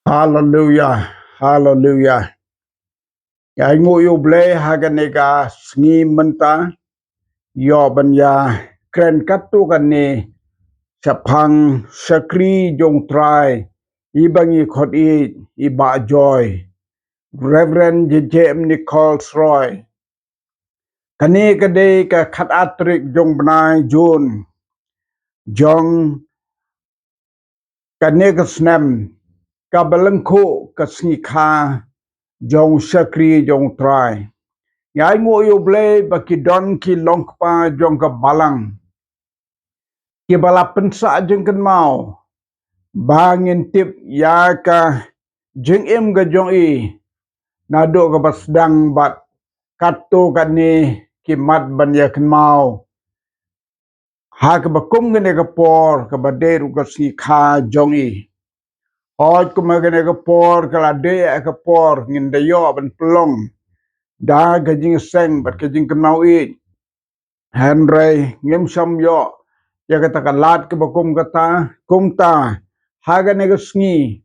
Hallelujah, hallelujah. Ya ngu yu ble haganega sngi menta yo banya kren katu gani chapang sakri jong try ibangi khot iba joy Reverend J.M. Nichols Roy kani kade ka khat atrik jong bnai jun jong kane ka snam ka balangko ka sngi kha jong sakri jong try Yai ngu yu ble baki don ki longpa jong ka balang. Ki bala pensa jeng kan mau. Bangin tip ya ka jeng im ga jong i. Nado ka basdang bat kato ka ni ki mat ban ya kan mau. Ha ka bakum gane ka por ka baderu ka si kha jong i. Hoj kuma gane ka por ka lade ka por ngin dayo ban pelong. Da ka jing seng bat ka jing kan mau i. Henry ngim sam yo ya kata kalat ke bakum kata kumta haga negasngi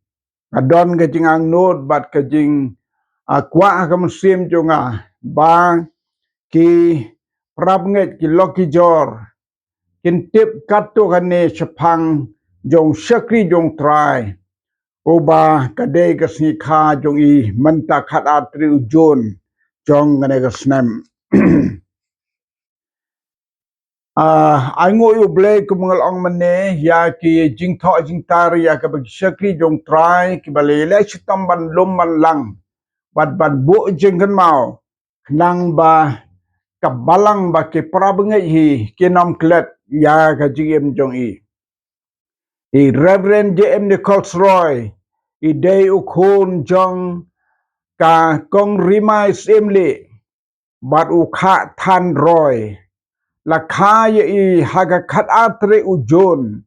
adon ke jingang not bat ke jing kwa ka musim jonga ba ki prabnget ki loki jor kin tip kato kane chapang jong shakri jong try oba kade ka sni kha jong i manta khat atri ujon jong ngane ka snem Ango yu ble kumungal ong mane ya ki jing tho jing tar ya ka bag shakri jong try ki bale le chitam ban lum man lang bat bu jing kan mau nang ba ka balang ba ki prabnge hi ki nam klet ya ka jing jong i Reverend J.M. Nichols Roy i day ukhun jong ka kong rimai simli bat u kha than roy la kaya i haga khat atre ujon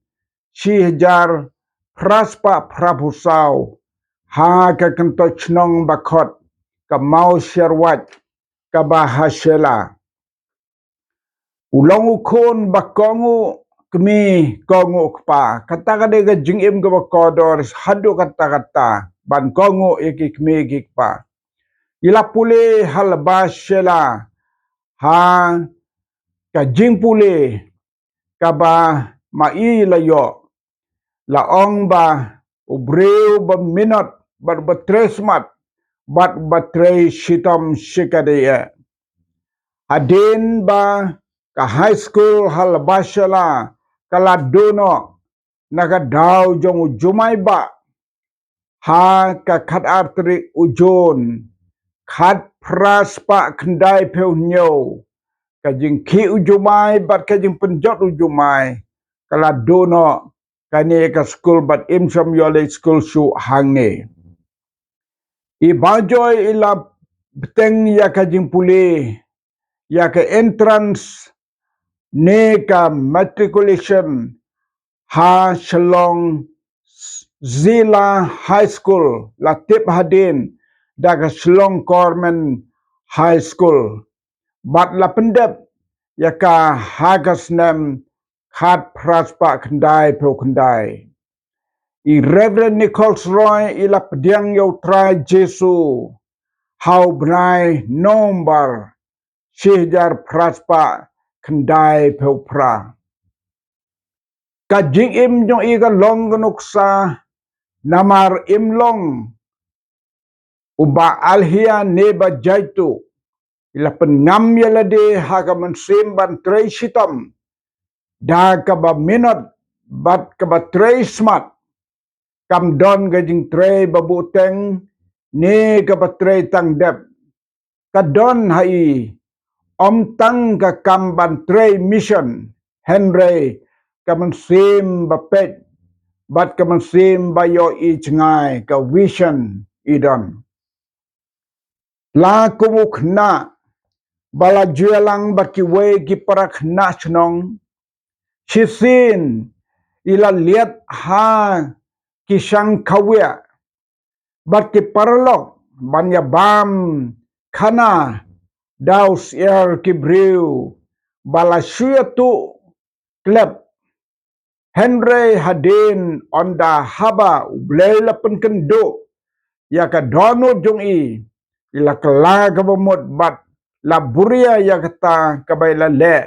si hajar praspa prabhusau haga kanto chnong bakot ka mau sherwat ka bahasela ulong ukon bakongu kmi kongu kpa kata kade ga jingim ga bakodor hadu kata ban kongu iki kmi gikpa ila pule halbashela ha ka jing pule ka ba mai la yo la ong ba ubreu ba minot ba tresmat bat ba tre shitam shikadaya adin ba ka high school hal bashala kala dono naga daw jong jumai ba ha ka khat artri ujon khat pras pa khandai peu nyo ka jing khi ujumai bat ka jing penjot ujumai kala dono kani ka school bat im som yole school su hangne I bajoy ila beteng ya ka jing pule ya ka entrance ne ka matriculation ha shalong zila high school la tip hadin daga shalong kormen high school bat la pendep ya ka hagas nem khat praspa khandai pro khandai I Reverend Nichols Roy ila pediang yo try Jesu how bnai nombar shihjar praspa khandai pro pra ka jing im jong I ka long ganuksa namar imlong uba alhia neba jaitu ila pengam yalade haga mensim ban trei sitam da ka ba minot bat ka ba trei smart kam don ga jing trei babuteng ne ka ba trei tang dep ka don hai om tang ka kam ban trei mission Henry ka mensim ba pet bat ka mensim ba yo I chngai ka vision idon la kumuk na bala jualang baki we ki parak na chnong chisin ila liat ha kisang kawya bat ki parlok banya bam khana daus air ki brew bala shuya tu klep Henry hadin onda haba ublay lapan kendo ya ka dono jong ila kala ka bamot bat la buria ya kata kabay la le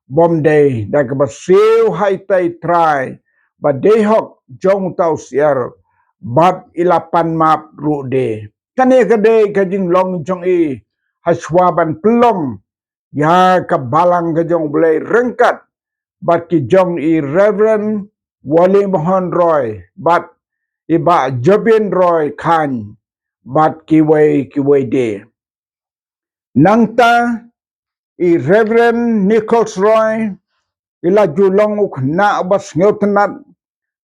bomday da ka basiw hay tay try ba dehok jong tau siar bat ilapan map rude kane kade kajing long jong haswaban pelong ya ka balang ka jong blay rengkat bat ki jong Reverend Wally Mohon Roy bat iba Jobin Roy Khan bat kiway de nangta Reverend Nichols Roy ila julong uk na bas ngeutenat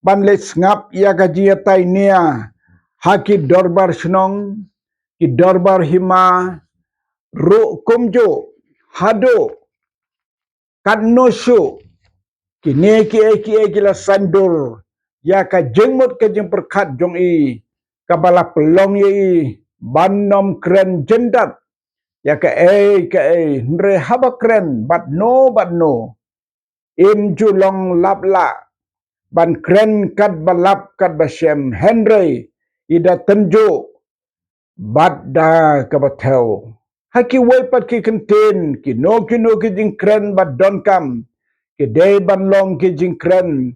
ban le ngap ya gaji tai nia haki dorbar snong ki dorbar hima ru kumjo hado kadnoshu kini ki la sandur ya ka jengmut ka jeng perkat jong kabala pelong banom kren jendat ya ka nre haba kren but no im julong labla ban kren kat balap kat basem Henry ida tenjo badda kabatel haki wepat ki kenten ki no ki jing kren bad don kam ki day ban long ki jing kren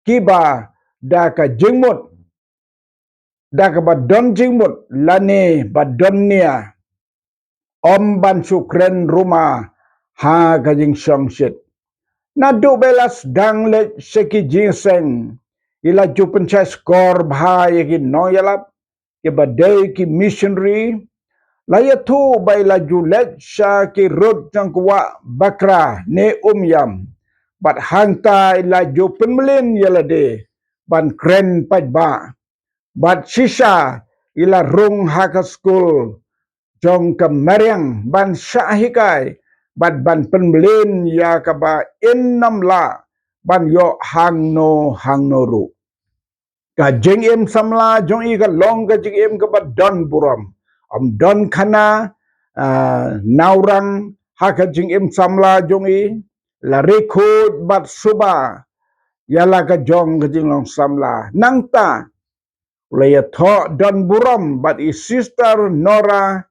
kiba da ka jingmut da ka badon jingmut lane badon nia om ban sukren rumah ha ka jing songsit na do belas dang le seki jingseng ila jupen cha skor bhai ki noyalap ke badai ki missionary laya tu bai la julet sha ki rod jang kwa bakra ne yam bat hangta ila jupen melin yala de ban kren ba bat sisa ila rung haka school jong ke meriang ban syahikai ban penbelin ya kaba innam la ban yo hang no ru ka jeng em samla jong i ka long ka jeng em ka ba don buram am don khana naurang ha ka jeng em samla jong i la rekhut bat suba yala ka jong ka jeng long samla nangta Laya tho Don Buram but his sister Nora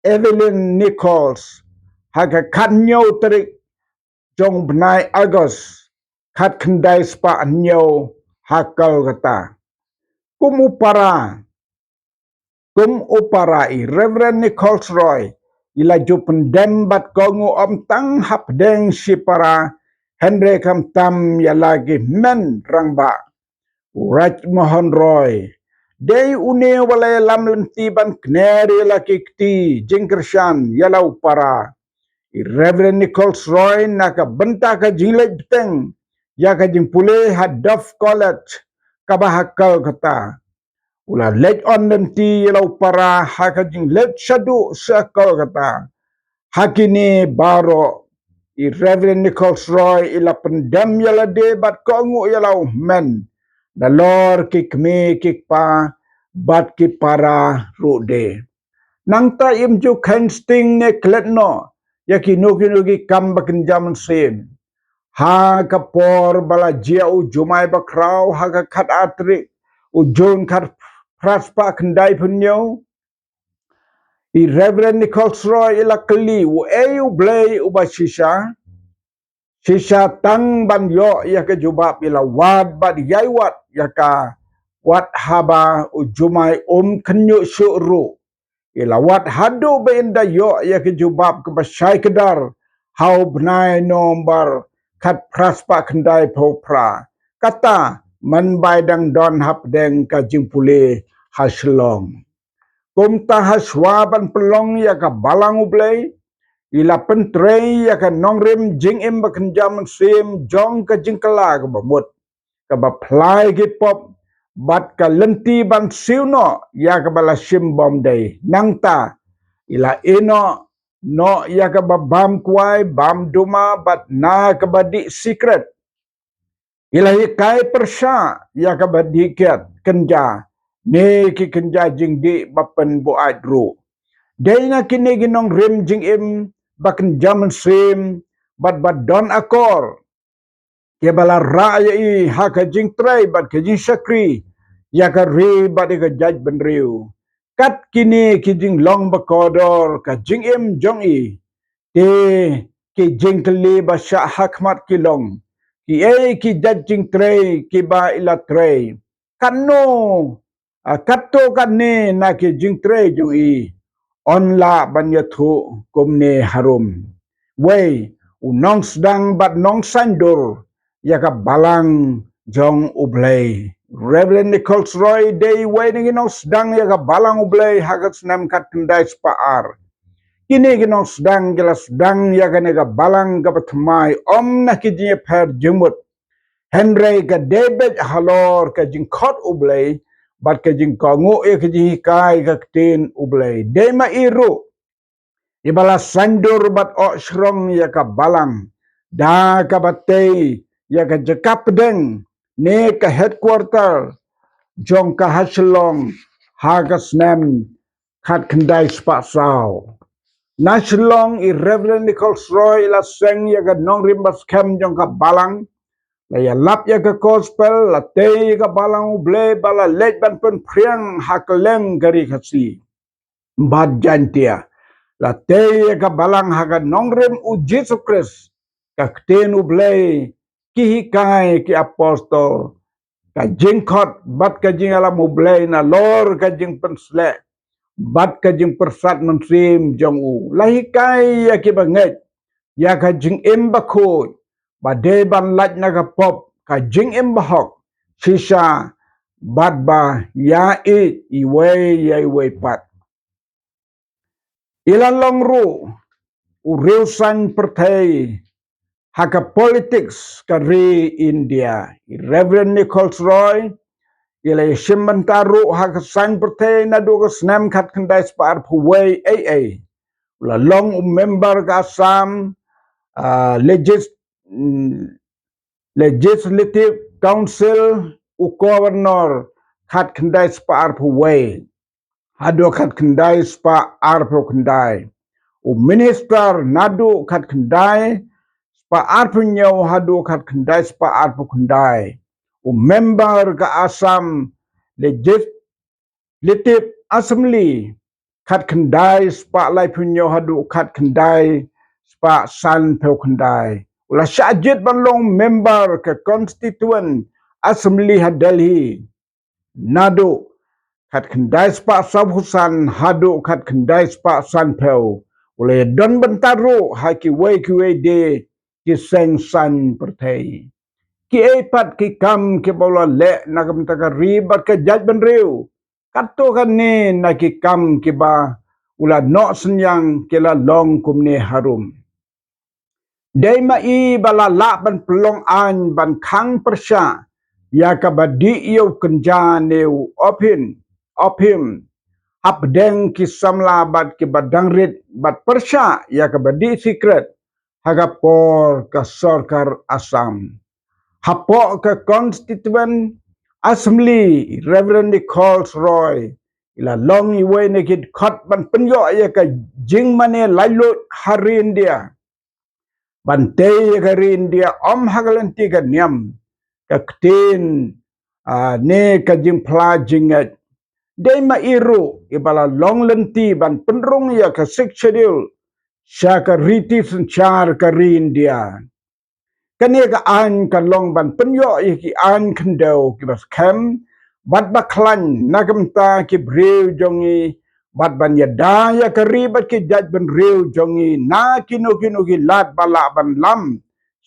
Evelyn Nichols haka kanyo terik jong benai Agos kat kendai spa nyo hakal kata kum upara Reverend Nichols Roy ila jupen dembat kongu om tang hap deng si para Henry kam tam ya lagi men rangba Raj Mohan Roy Day une walay lam lentiban kneri laki kti jingkershan yalau para Reverend Nichols Roy naka benta ka jinglet beteng ya ka jingpule hadaf college kabahakal kata ula let on lenti yalau para haka jinglet shadu sakal kata hakini baro Reverend Nichols Roy ila pendam yala de bat kongu yalau men dalor kikme kikpa bat ki para rude nangta imju kensting ne kletno yaki nuki kam bakin jaman sen ha kapor bala jia u jumai bakrau ha ka khat atri u jon khat praspa kendai punyo I Reverend Nichols Roy ila kli u blay u basisha sisa tang ban yo ya ke jubab ila wad bad yai wat ya ka wat haba ujumai kenyu syuru ila wat hadu be inda yo ya ke jubab ke basai kedar hau benai nombar kat praspa kendai popra kata man bai dang don hap deng ka jingpule haslong kumta haswaban pelong ya ka balang ublay ila pentrei ya ka nongrem jing em bakan jam sim jong ka jingkala ka bamut ka ba plai ki pop bat ka lenti ban siuno ya ka bala sim bom day nangta ila ino no ya ka ba bam kuai bam duma bat na ka ba di secret ila kai persya ya ka ba di kiat kenja ne ki kenja jing di bapen bu adru day na kini ginong rem jing em bakan jaman sim bat don akor ke bala raya i ha ka jing trai bat ka jing sakri ya ka ri bat ka jaj ben riu kat kini ki jing long ba kodor ka jing em jong i te ki jing kli ba sha hakmat ki long ki e ki jaj jing trai ki ba ila trai kanu katto kan ne na ki jing trai jong i on la ban ya thu kumne harum wei unong sedang bat nong sandur ya ka balang jong ublay Reverend Nichols Roy day waiting in sedang ya ka balang ublay hagat nam kat kendai spaar kini ginong sedang jelas sedang ya ka nega balang ka batmai om na kijinya per jemut Henry ka David halor ka jingkot ublay bat ka jingkongo ya ka jihikai ka ktin ublay dema iru ibala sandur bat o shrong ya ka balang da ka batay ya ka jakap deng ne ka headquarter jong ka haslong hagas nem khat kendai spa sao naslong i Reverend Nichols Roy la seng ya ka nong rimbas kem jong ka balang la ya lap ya ka gospel la te ka balang uble bala lej ban pen priang hakeleng gari khasi bad jantia la te ka balang haga nongrem u Jesus Christ ka kten u blay ki hikai ki apostol ka jingkot bat ka jing alam u blay na lor ka jing pensle bat ka jing persat mentrim jong u la hikai ya ki banget ya ka jing embako ba de ban laj na ka pop ka jing embahok sisa bat ba ya i way ya i way pat ilalong ru uriusan pertai haka politics kari India. Reverend Nichols Roy ilay simbentaru haka san pertai na duga snam kat kendai spar puway AA. Ula long member ka Assam Legislative Council u governor kat kendai spar puway. Hado kat kendai spar pu kendai. O minister nadu kat kendai spa arpunyo hadu kat kendai spa arpu kendai o member ka Assam Legislative Assembly kat kendai spa lai punyo hadu kat kendai spa san pe kendai ula syajit banlong member ka Constituent Assembly ha Delhi nadu kat kendai spa sabhusan hadu kat kendai spa san peu oleh don bentaru haki way de ki seng san pertai ki epat ki kam ki bola le nakam taka ribat ka jaj ben riu kato kan ni na ki kam ki ba ula no senyang ki la long kumne harum dai ma i bala la ban pelong an ban khang persya ya ka badi yo kenja neu opim Abdeng ki samla bat ki badang rit bat persya ya ka badi secret haga por ka sarkar Assam. Hapo ka Constituent Assembly Reverend Nichols Roy ila long iwe nekid khot ban penyo ya ka jing mane lailut hari India. Bante ya ka hari India om hagalanti ka niam ka ktin ne ka jing pla jingat Day mairu ibala long lenti ban penrung ya ka six schedule sya ka riti senchar ka ri India. Kani ka an ka long ban penyo ki an kendau ki bas kem bat baklan nagamta ki brew jongi bat ban yada ya ka ri bat ki jaj ban rew jongi na kino ki lat bala ban lam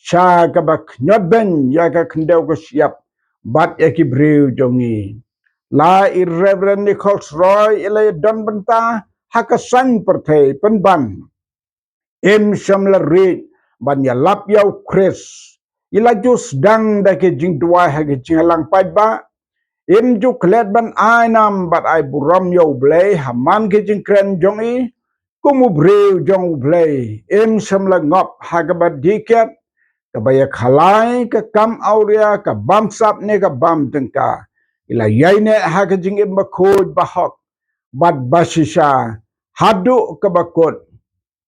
sya ka bak nyodben ya ka kendau ka siap bat ya ki brew jongi. La Reverend Nichols Roy ilay don benta hakasan pertai penban. Im shamla read ban ya lap yaw Chris. Ila jus dang da ke jing dua hage jing lang pai ba. Im ju klet ban ainam bat ai buram yaw blay haman ke jing kren jong i. Kumu brew jong blay. Im shamla ngop hagabat diket. Kabaya khalai ke kam aurea ke bamsap ne ke bam tengka. Ila yaine haka jing imba kod bahok bad basisha hadu ke bakot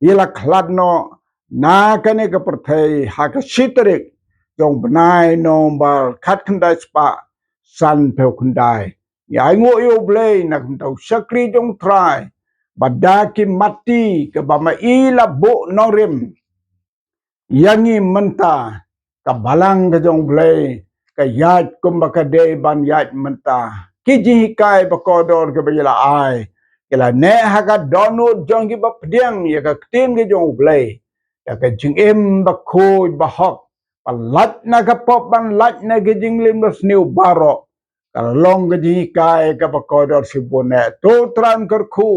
ila kladno na kane ke pertai haka sitrik jong benai no bal khat kendai spa san peu kendai ya ngo yo blei nak tau sakri jong trai badaki mati ke bama ila bo norim yangi menta ka balang ke jong blei ka yat kumbaka de ban yat menta kiji kai bakodor ke bela ai kela ne haga dono jong ki bapdiang ya ka tim ke jong blei ya ka jing em ba khoj ba hok palat na ka pop ban lat na ke jing lim bas new baro kalong ke ji kai ka bakodor sibone to tran ker khu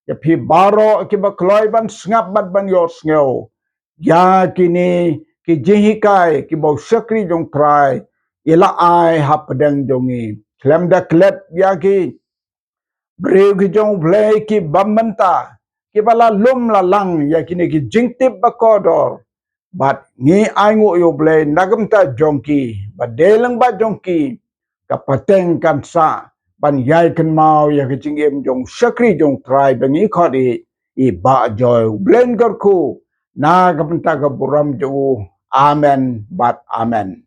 ya phi baro ki ba kloi ban ngap bat ban yor sngo ya kini ki ji kai ki bo sakri jong trai ila ai hap dang jongi klem da klep ya ki breu ki jong blei ki bamanta ki bala lum la lang ya kini ki jingtip bakodor bat ngi ai ngo yo blei nagam ta jongki ba deleng ba jongki ka pateng kan sa ban yai kan mau ya ki jingem jong sakri jong trai bangi khodi I ba joy bleng garku na kapenta ka buram jo amen bat amen